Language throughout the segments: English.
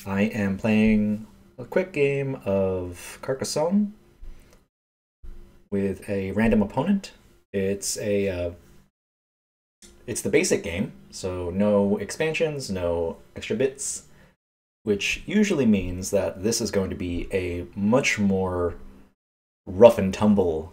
I am playing a quick game of Carcassonne with a random opponent. It's a it's the basic game, so no expansions, no extra bits, which usually means that this is going to be a much more rough and tumble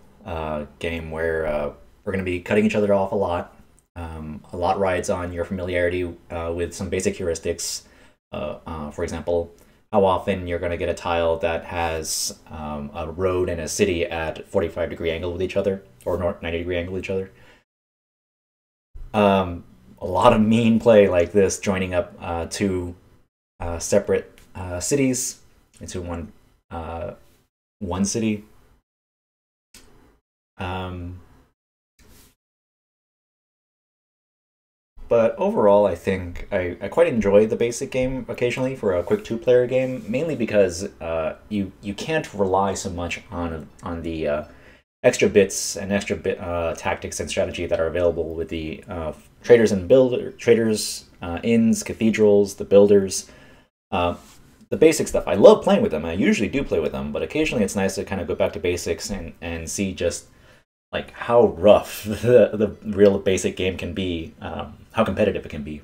game where we're going to be cutting each other off a lot. A lot rides on your familiarity with some basic heuristics. For example, how often you're going to get a tile that has a road and a city at 45-degree angle with each other, or 90-degree angle with each other. A lot of mean play like this, joining up two separate cities into one city. But overall, I think I quite enjoy the basic game occasionally for a quick two-player game, mainly because you can't rely so much on the extra bits and extra bit tactics and strategy that are available with the traders, inns, cathedrals, the builders, the basic stuff. I love playing with them. I usually do play with them, but occasionally it's nice to kind of go back to basics and see just like how rough the real basic game can be, how competitive it can be.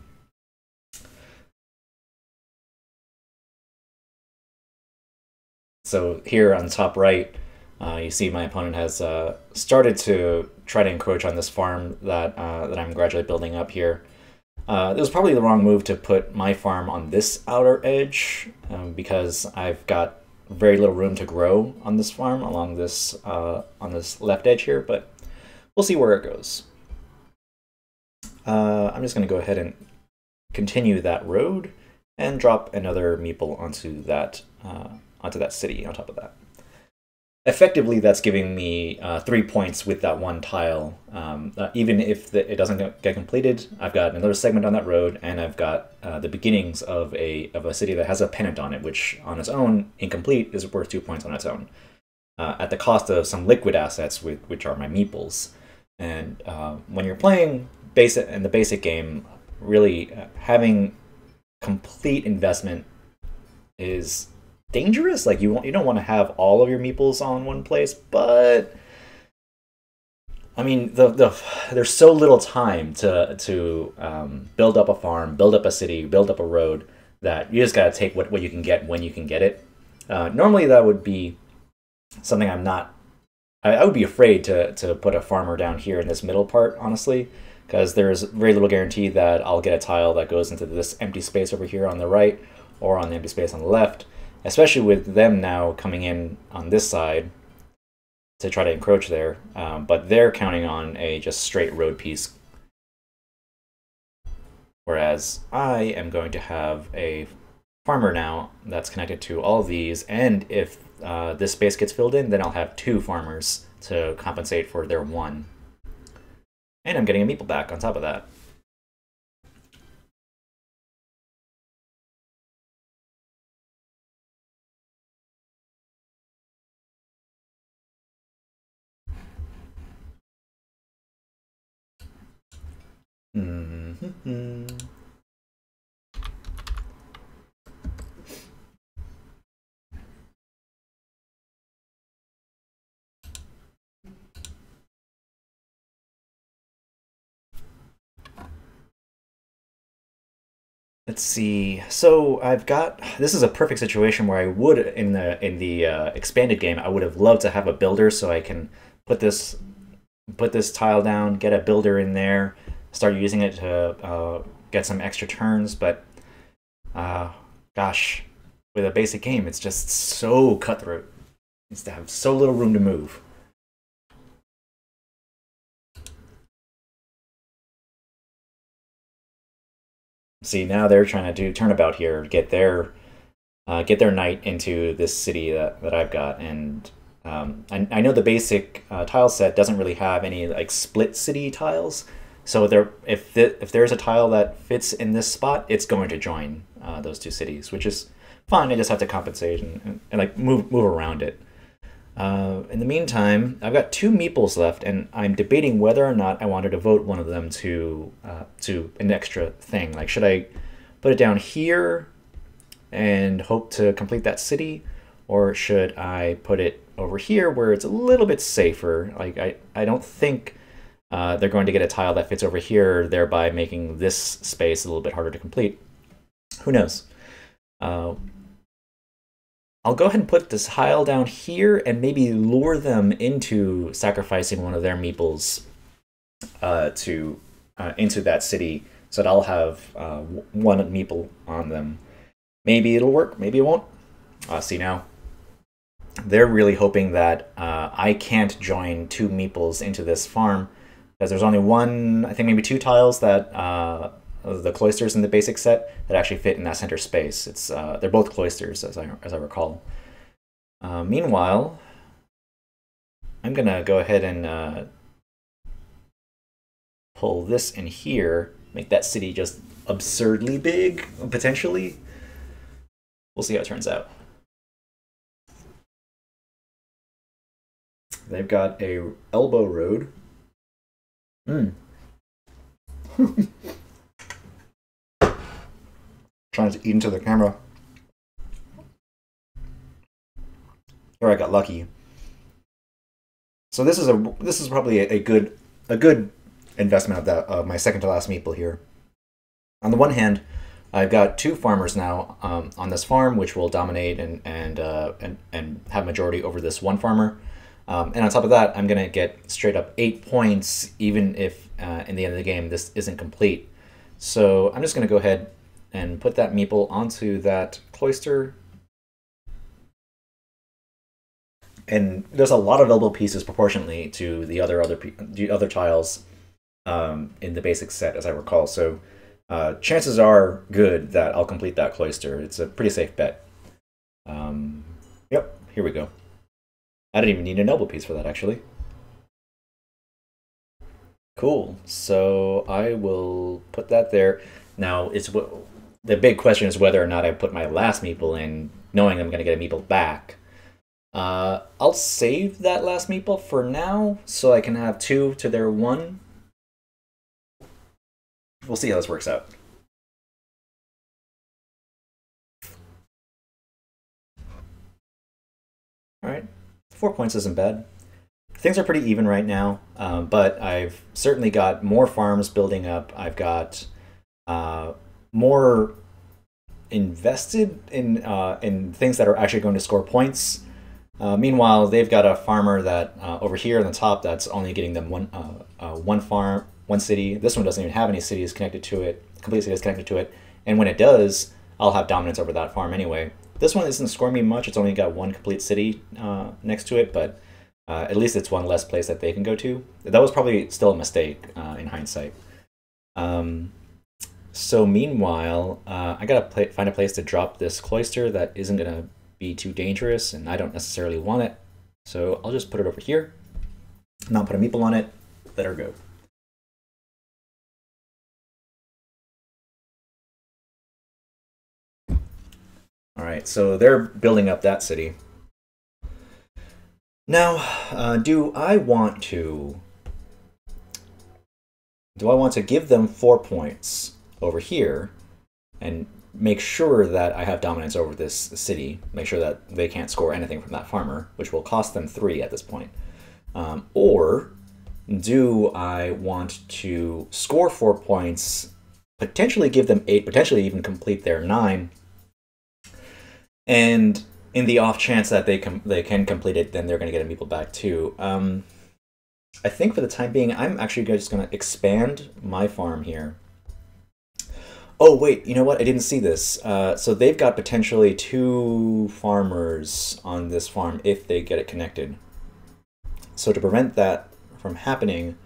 So here on the top right, you see my opponent has started to try to encroach on this farm that I'm gradually building up here. It was probably the wrong move to put my farm on this outer edge because I've got very little room to grow on this farm along this on this left edge here, but we'll see where it goes. I'm just going to go ahead and continue that road and drop another meeple onto that city on top of that. Effectively, that's giving me 3 points with that one tile. Even if it doesn't get completed, I've got another segment on that road, and I've got the beginnings of a city that has a pennant on it, which on its own, incomplete, is worth 2 points on its own, at the cost of some liquid assets, which are my meeples. And when you're playing in the basic game, really having complete investment is dangerous. Like you don't want to have all of your meeples on one place, but I mean there's so little time to build up a farm, build up a city, build up a road, that you just gotta take what you can get when you can get it. Normally that would be something I would be afraid to put a farmer down here in this middle part, honestly, because there's very little guarantee that I'll get a tile that goes into this empty space over here on the right or on the empty space on the left, especially with them now coming in on this side to try to encroach there. But they're counting on a just straight road piece, whereas I am going to have a farmer now that's connected to all of these, and if this space gets filled in, then I'll have 2 farmers to compensate for their 1. And I'm getting a meeple back on top of that. Mm-hmm. Let's see. So this is a perfect situation where I would in the expanded game I would have loved to have a builder so I can put this tile down, get a builder in there, start using it to get some extra turns. But gosh, with a basic game, it's just so cutthroat. It's to have so little room to move. See, now they're trying to do turnabout here, get their knight into this city that I've got, and I know the basic tile set doesn't really have any like split city tiles, so if there's a tile that fits in this spot, it's going to join those 2 cities, which is fine. I just have to compensate and like move around it. In the meantime, I've got 2 meeples left, and I'm debating whether or not I wanted to vote one of them to an extra thing. Like, should I put it down here and hope to complete that city? Or should I put it over here where it's a little bit safer? Like, I don't think they're going to get a tile that fits over here, thereby making this space a little bit harder to complete. Who knows? I'll go ahead and put this tile down here and maybe lure them into sacrificing one of their meeples into that city, so that I'll have one meeple on them. Maybe it'll work, maybe it won't. See now. They're really hoping that I can't join two meeples into this farm, because there's only one, I think maybe two tiles that the cloisters in the basic set that actually fit in that center space. It's they're both cloisters, as I recall. Meanwhile, I'm gonna go ahead and pull this in here, make that city just absurdly big, potentially. We'll see how it turns out. They've got a elbow road. Trying to eat into the camera. Here I got lucky. So this is probably a good investment of my second to last meeple here. On the one hand, I've got two farmers now on this farm, which will dominate and have majority over this one farmer. And on top of that, I'm gonna get straight up 8 points, even if in the end of the game this isn't complete. So I'm just gonna go ahead and put that meeple onto that cloister. And there's a lot of elbow pieces proportionally to the other tiles in the basic set, as I recall. So chances are good that I'll complete that cloister. It's a pretty safe bet. Yep, here we go. I didn't even need an elbow piece for that, actually. Cool. So I will put that there. Now, the big question is whether or not I put my last meeple in, knowing I'm going to get a meeple back. I'll save that last meeple for now, so I can have 2 to their 1. We'll see how this works out. Alright, 4 points isn't bad. Things are pretty even right now, but I've certainly got more farms building up. I've got more invested in things that are actually going to score points. Meanwhile, they've got a farmer that over here on the top that's only getting them one farm, one city. This one doesn't even have any cities connected to it, complete cities connected to it. And when it does, I'll have dominance over that farm anyway. This one isn't scoring me much. It's only got one complete city next to it, but at least it's one less place that they can go to. That was probably still a mistake in hindsight. So meanwhile, I gotta find a place to drop this cloister that isn't gonna be too dangerous, and I don't necessarily want it. So I'll just put it over here, not put a meeple on it, let her go. All right, so they're building up that city. Now, do I want to give them 4 points over here and make sure that I have dominance over this city, make sure that they can't score anything from that farmer, which will cost them 3 at this point? Or do I want to score 4 points, potentially give them 8, potentially even complete their 9, and in the off chance that they can complete it, then they're going to get a meeple back too. I think for the time being, I'm actually just going to expand my farm here. Oh, wait, you know what? I didn't see this. So they've got potentially 2 farmers on this farm if they get it connected. So to prevent that from happening,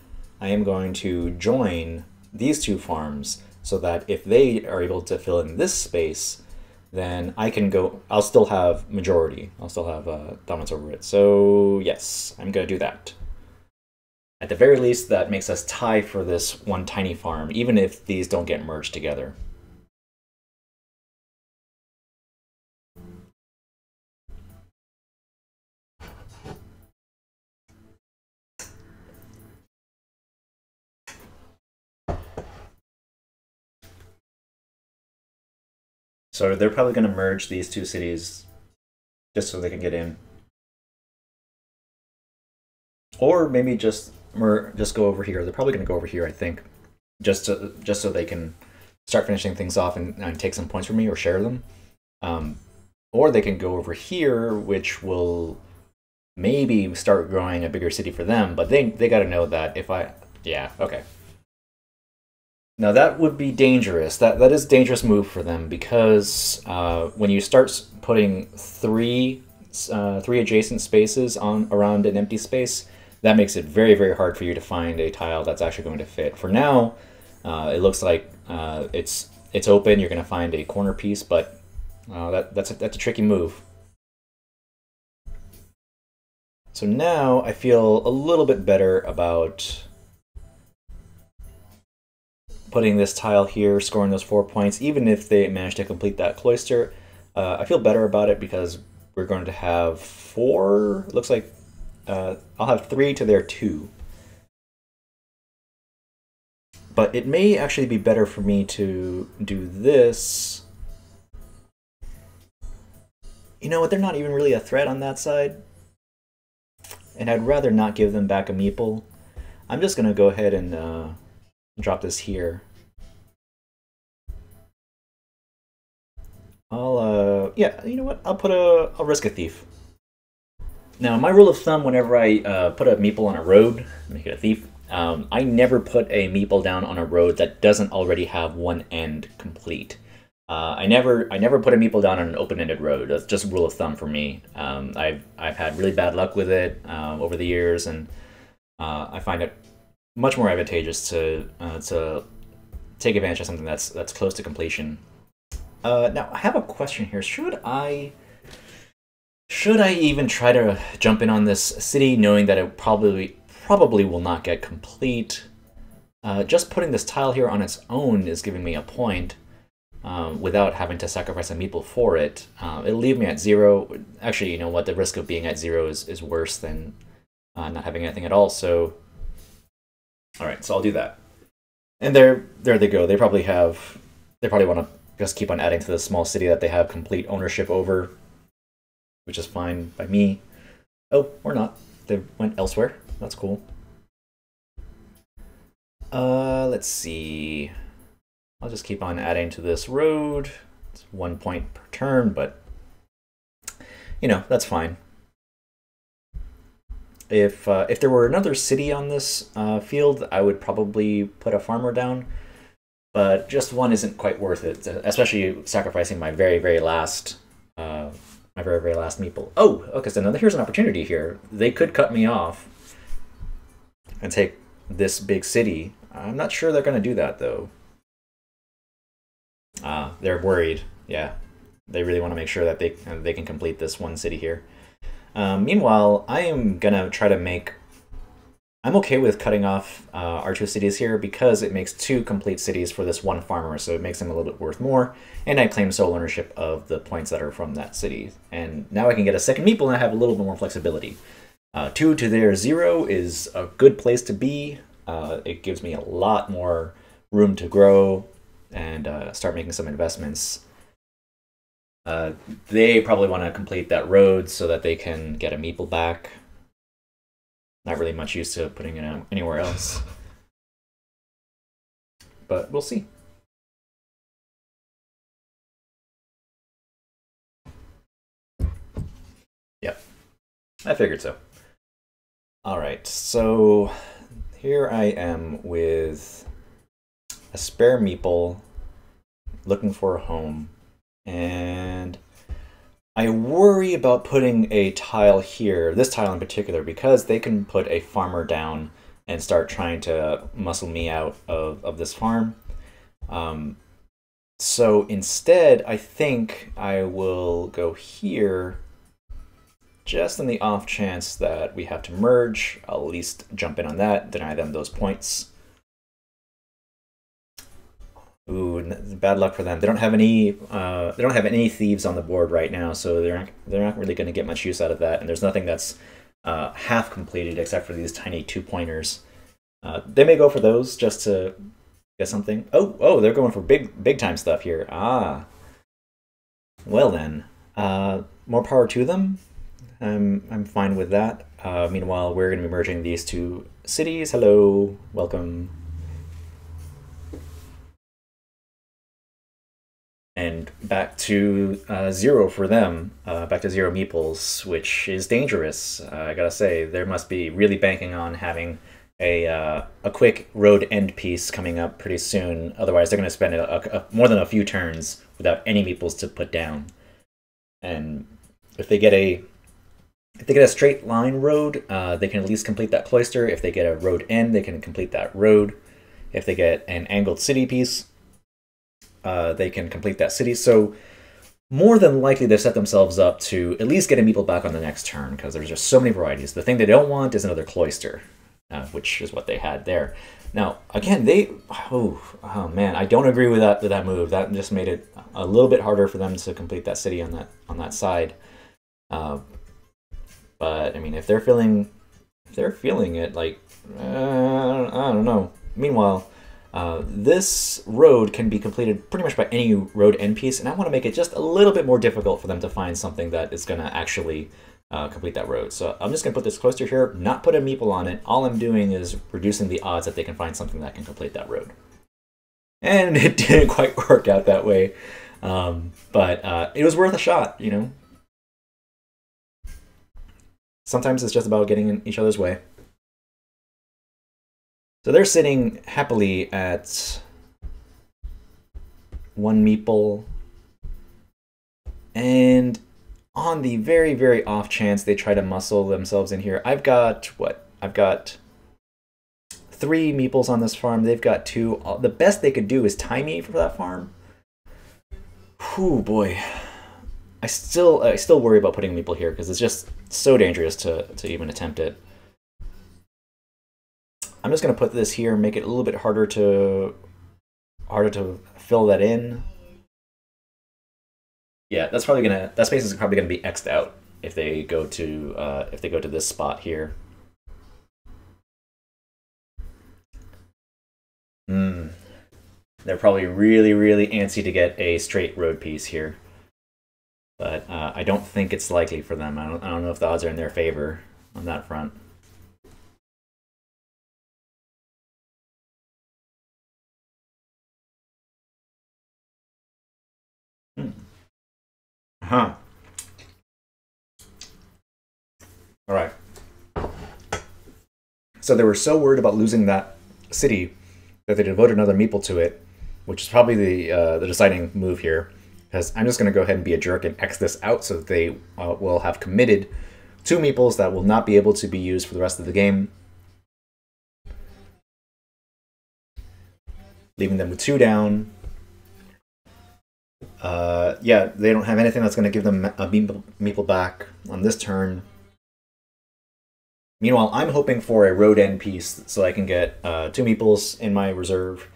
I am going to join these 2 farms so that if they are able to fill in this space, then I can go, I'll still have majority. I'll still have dominance over it. So yes, I'm going to do that. At the very least, that makes us tie for this one tiny farm, even if these don't get merged together. So they're probably going to merge these two cities just so they can get in. Or maybe just go over here. They're probably going to go over here, I think, just so they can start finishing things off and take some points from me or share them. Or they can go over here, which will maybe start growing a bigger city for them. But they got to know that if I... Yeah, okay. Now that would be dangerous. That is a dangerous move for them because when you start putting three adjacent spaces around an empty space, that makes it very, very hard for you to find a tile that's actually going to fit. For now, it looks like it's open. You're going to find a corner piece, but that's a tricky move. So now I feel a little bit better about putting this tile here, scoring those 4 points, even if they manage to complete that cloister. I feel better about it because we're going to have 4. It looks like I'll have 3 to their 2. But it may actually be better for me to do this. You know what, they're not even really a threat on that side. And I'd rather not give them back a meeple. I'm just going to go ahead and drop this here. Yeah, you know what, I'll risk a thief. Now, my rule of thumb, whenever I put a meeple on a road, make it a thief, I never put a meeple down on a road that doesn't already have one end complete. I never put a meeple down on an open-ended road. That's just a rule of thumb for me. I've had really bad luck with it over the years, and I find it much more advantageous to take advantage of something that's close to completion. Now, I have a question here. Should I even try to jump in on this city, knowing that it probably will not get complete? Just putting this tile here on its own is giving me a point without having to sacrifice a meeple for it. It'll leave me at 0. Actually, you know what? The risk of being at 0 is worse than not having anything at all. So, all right, so I'll do that. And there they go. They probably want to just keep on adding to the small city that they have complete ownership over, which is fine by me. Oh, or not. They went elsewhere. That's cool. Let's see. I'll just keep on adding to this road. It's 1 point per turn, but you know, that's fine. If there were another city on this field, I would probably put a farmer down. But just one isn't quite worth it, especially sacrificing my very, very last meeple. Oh, okay, so now here's an opportunity here. They could cut me off and take this big city. I'm not sure they're going to do that, though. They're worried. Yeah, they really want to make sure that they can complete this one city here. Meanwhile, I am going to try to make... I'm okay with cutting off our 2 cities here because it makes 2 complete cities for this one farmer, so it makes him a little bit worth more, and I claim sole ownership of the points that are from that city. And now I can get a second meeple and I have a little bit more flexibility. 2 to their 0 is a good place to be. It gives me a lot more room to grow and start making some investments. They probably want to complete that road so that they can get a meeple back. Not really much use to putting it anywhere else. But we'll see. Yep. I figured so. Alright, so here I am with a spare meeple looking for a home. And I worry about putting a tile here, this tile in particular, because they can put a farmer down and start trying to muscle me out of this farm. So instead, I think I will go here, just in the off chance that we have to merge. I'll at least jump in on that, deny them those points. Ooh, bad luck for them. They don't have any. They don't have any thieves on the board right now, so they're not really going to get much use out of that. And there's nothing that's half completed except for these tiny 2-pointers. They may go for those just to get something. Oh, they're going for big time stuff here. Ah, Well then, more power to them. I'm fine with that. Meanwhile, we're going to be merging these two cities. Hello, welcome. And back to 0 for them. Back to 0 meeples, which is dangerous. I gotta say, they must be really banking on having a quick road end piece coming up pretty soon. Otherwise, they're going to spend more than a few turns without any meeples to put down. And if they get a straight line road, they can at least complete that cloister. If they get a road end, they can complete that road. If they get an angled city piece, they can complete that city. So more than likely they've set themselves up to at least get a meeple back on the next turn, because there's just so many varieties. The thing they don't want is another cloister, which is what they had there. Now, again, oh man, I don't agree with that move. That just made it a little bit harder for them to complete that city on that side. But I mean, if they're feeling it, like I don't know. Meanwhile, this road can be completed pretty much by any road end piece, and I want to make it just a little bit more difficult for them to find something that is going to actually complete that road. So I'm just going to put this cloister here, not put a meeple on it. All I'm doing is reducing the odds that they can find something that can complete that road. And it didn't quite work out that way, but it was worth a shot, you know. Sometimes it's just about getting in each other's way. So they're sitting happily at 1 meeple. And on the very, very off chance they try to muscle themselves in here, I've got, what? I've got 3 meeples on this farm. They've got 2. The best they could do is tie me for that farm. Whew, boy. I still worry about putting a meeple here because it's just so dangerous to even attempt it. I'm just going to put this here and make it a little bit harder to fill that in. Yeah, that space is probably gonna be X'd out if they go to this spot here. They're probably really, really antsy to get a straight road piece here, but I don't think it's likely for them. I don't know if the odds are in their favor on that front. Huh. All right. So they were so worried about losing that city that they devoted another meeple to it, which is probably the deciding move here. Because I'm just going to go ahead and be a jerk and X this out so that they will have committed 2 meeples that will not be able to be used for the rest of the game, leaving them with 2 down. Yeah, they don't have anything that's going to give them a meeple back on this turn. Meanwhile, I'm hoping for a road end piece so I can get 2 meeples in my reserve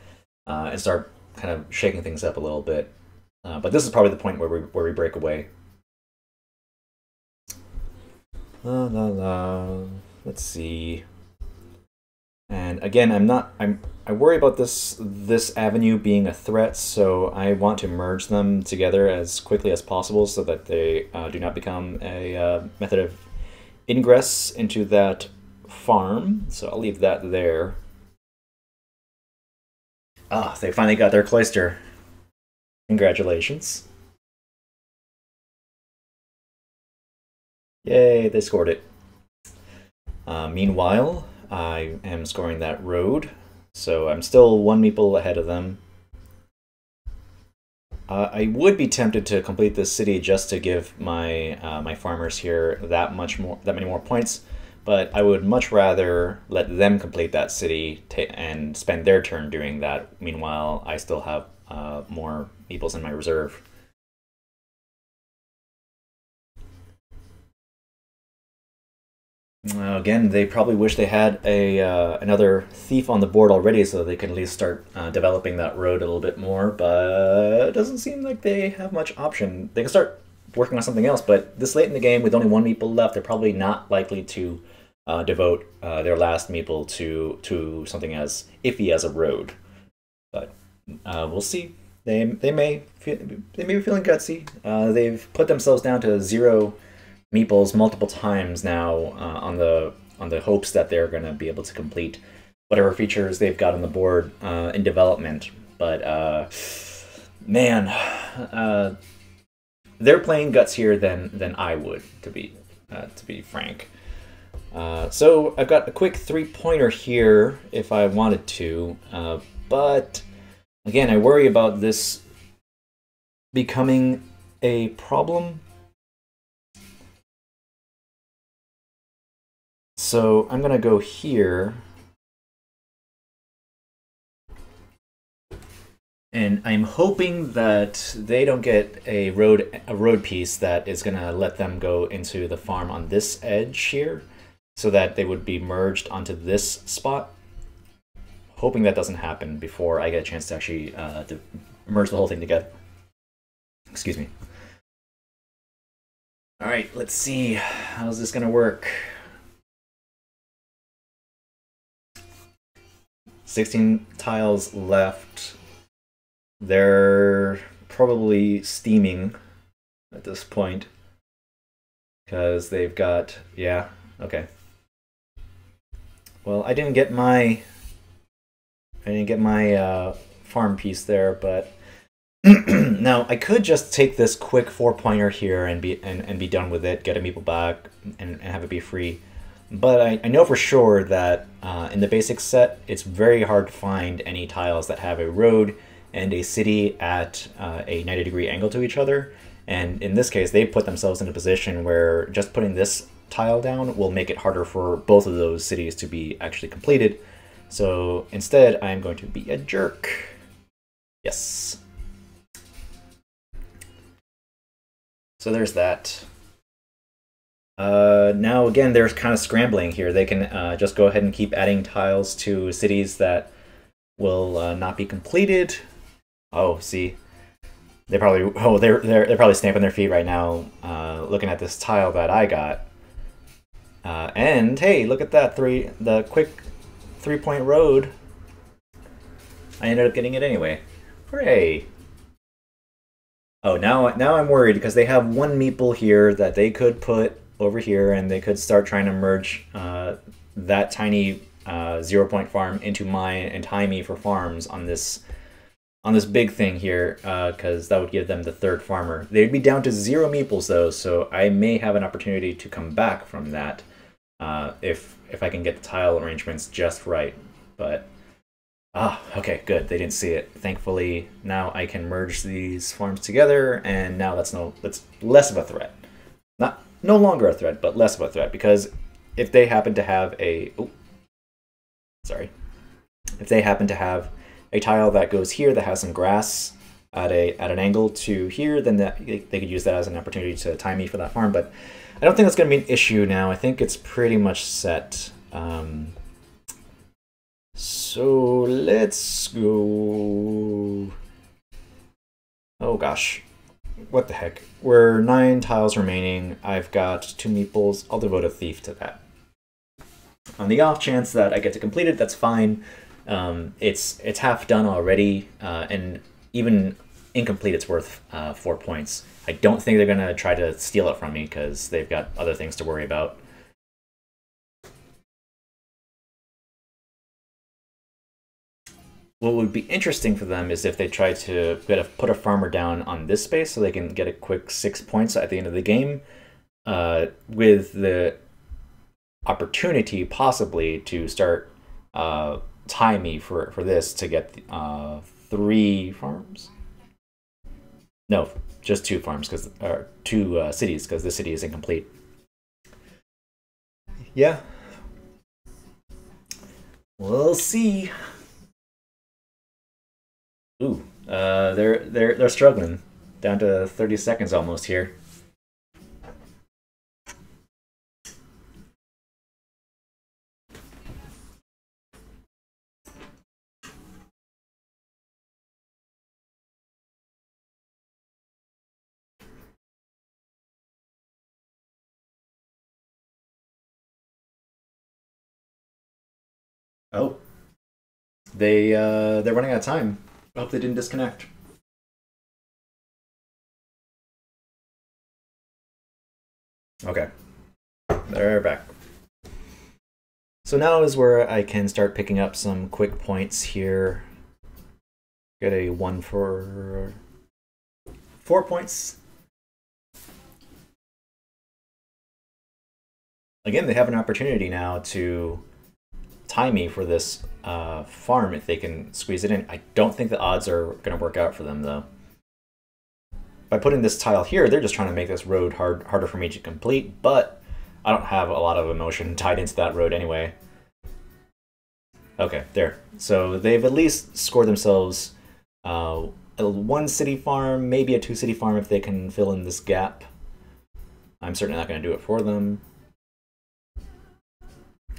and start kind of shaking things up a little bit. But this is probably the point where we break away. Let's see. And again, I worry about this avenue being a threat, so I want to merge them together as quickly as possible so that they do not become a method of ingress into that farm. So I'll leave that there. Ah, they finally got their cloister. Congratulations. Yay, they scored it. Meanwhile, I am scoring that road, so I'm still 1 meeple ahead of them. I would be tempted to complete this city just to give my my farmers here that many more points, but I would much rather let them complete that city and spend their turn doing that. Meanwhile, I still have more meeples in my reserve. Again, they probably wish they had another thief on the board already so they can at least start developing that road a little bit more, but it doesn't seem like they have much option. They can start working on something else, but this late in the game with only 1 meeple left, they're probably not likely to devote their last meeple to something as iffy as a road. But we'll see. they may be feeling gutsy. They've put themselves down to 0 meeples multiple times now on the hopes that they're going to be able to complete whatever features they've got on the board in development. But man, they're playing gutsier than I would, to be frank. So I've got a quick 3-pointer here if I wanted to, but again, I worry about this becoming a problem. So I'm gonna go here, and I'm hoping that they don't get a road piece that is gonna let them go into the farm on this edge here, so that they would be merged onto this spot. Hoping that doesn't happen before I get a chance to actually to merge the whole thing together. Excuse me. All right, let's see. How's this gonna work? 16 tiles left. They're probably steaming at this point because they've got, yeah, okay. Well, I didn't get my farm piece there, but now I could just take this quick 4-pointer here and be done with it, get a meeple back, and have it be free. But I know for sure that in the basic set, it's very hard to find any tiles that have a road and a city at a 90-degree angle to each other. And in this case, they put themselves in a position where just putting this tile down will make it harder for both of those cities to be actually completed. So instead, I'm going to be a jerk. Yes. So there's that. Now again, they're kind of scrambling here. They can just go ahead and keep adding tiles to cities that will not be completed. Oh, see, they're probably stamping their feet right now, looking at this tile that I got. And hey, look at that the quick 3-point road. I ended up getting it anyway. Hooray! Oh, now I'm worried because they have one meeple here that they could put over here, and they could start trying to merge that tiny 0-point farm into mine and tie me for farms on this big thing here, because that would give them the 3rd farmer. They'd be down to 0 meeples though, so I may have an opportunity to come back from that if I can get the tile arrangements just right. But okay, good. They didn't see it. Thankfully, now I can merge these farms together, and now that's less of a threat. No longer a threat, but less of a threat, because if they happen to have a if they happen to have a tile that goes here that has some grass at an angle to here, then they could use that as an opportunity to tie me for that farm. But I don't think that's going to be an issue now. I think it's pretty much set. So let's go. Oh gosh, what the heck? We're 9 tiles remaining. I've got 2 meeples. I'll devote a thief to that. On the off chance that I get to complete it, that's fine. It's half done already, and even incomplete, it's worth 4 points. I don't think they're gonna try to steal it from me because they've got other things to worry about. What would be interesting for them is if they try to put a farmer down on this space so they can get a quick 6 points at the end of the game, with the opportunity possibly to start tie me for this to get 3 farms. No, just 2 farms, or 2 cities, because this city is incomplete. Yeah, we'll see. Ooh, they're struggling. Down to 30 seconds almost here. Oh, they're running out of time. I hope they didn't disconnect. Okay, they're back. So now is where I can start picking up some quick points here. Get a 1 for 4 points. Again, they have an opportunity now to tie me for this farm if they can squeeze it in. I don't think the odds are going to work out for them, though. By putting this tile here, they're just trying to make this road harder for me to complete, but I don't have a lot of emotion tied into that road anyway. Okay, there. So they've at least scored themselves a 1 city farm, maybe a 2 city farm if they can fill in this gap. I'm certainly not going to do it for them.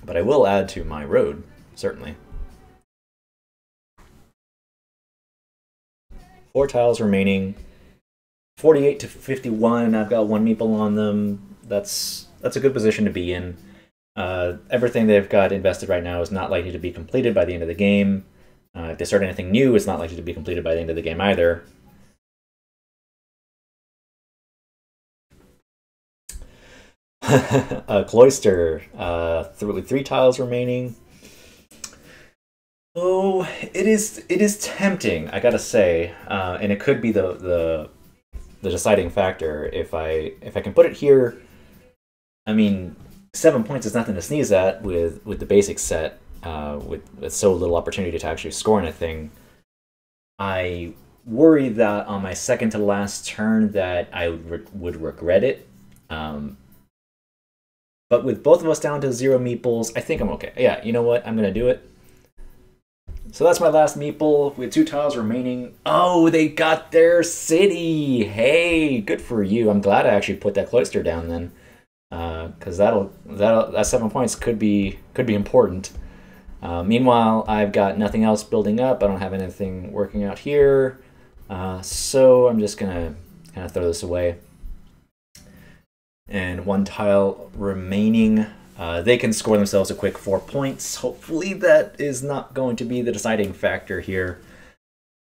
But I will add to my road, certainly. 4 tiles remaining. 48 to 51. I've got 1 meeple on them. That's a good position to be in. Everything they've got invested right now is not likely to be completed by the end of the game. If they start anything new, it's not likely to be completed by the end of the game either. A cloister, with 3 tiles remaining. Oh, it is tempting, I gotta say, and it could be the deciding factor. If I can put it here, I mean, 7 points is nothing to sneeze at with the basic set, with so little opportunity to actually score anything. I worry that on my second to last turn that I would regret it. But with both of us down to 0 meeples, I think I'm okay. Yeah, you know what? I'm gonna do it. So that's my last meeple with 2 tiles remaining. Oh, they got their city! Hey, good for you. I'm glad I actually put that cloister down then, because that 7 points could be important. Meanwhile, I've got nothing else building up. I don't have anything working out here, so I'm just gonna kind of throw this away. And 1 tile remaining. They can score themselves a quick 4 points. Hopefully that is not going to be the deciding factor here.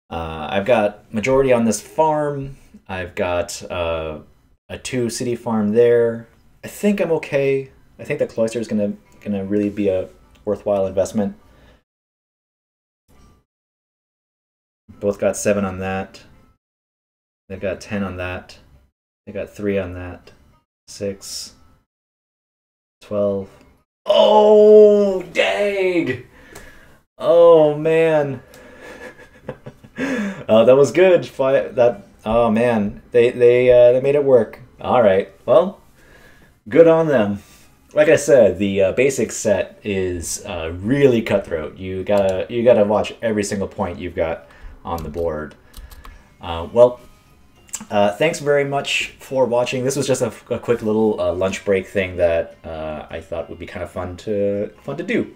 I've got majority on this farm. I've got a 2 city farm there. I think I'm okay. I think the cloister is gonna really be a worthwhile investment. Both got 7 on that. They've got 10 on that. They got 3 on that. 6. 12. Oh, dang! Oh, man. Oh, that was good. Oh, man. They made it work. All right. Well, good on them. Like I said, the basic set is really cutthroat. You gotta watch every single point you've got on the board. Thanks very much for watching. This was just a quick little lunch break thing that I thought would be kind of fun to do.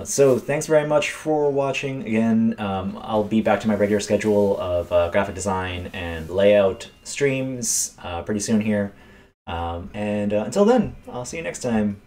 So thanks very much for watching. Again, I'll be back to my regular schedule of graphic design and layout streams pretty soon here. Until then, I'll see you next time.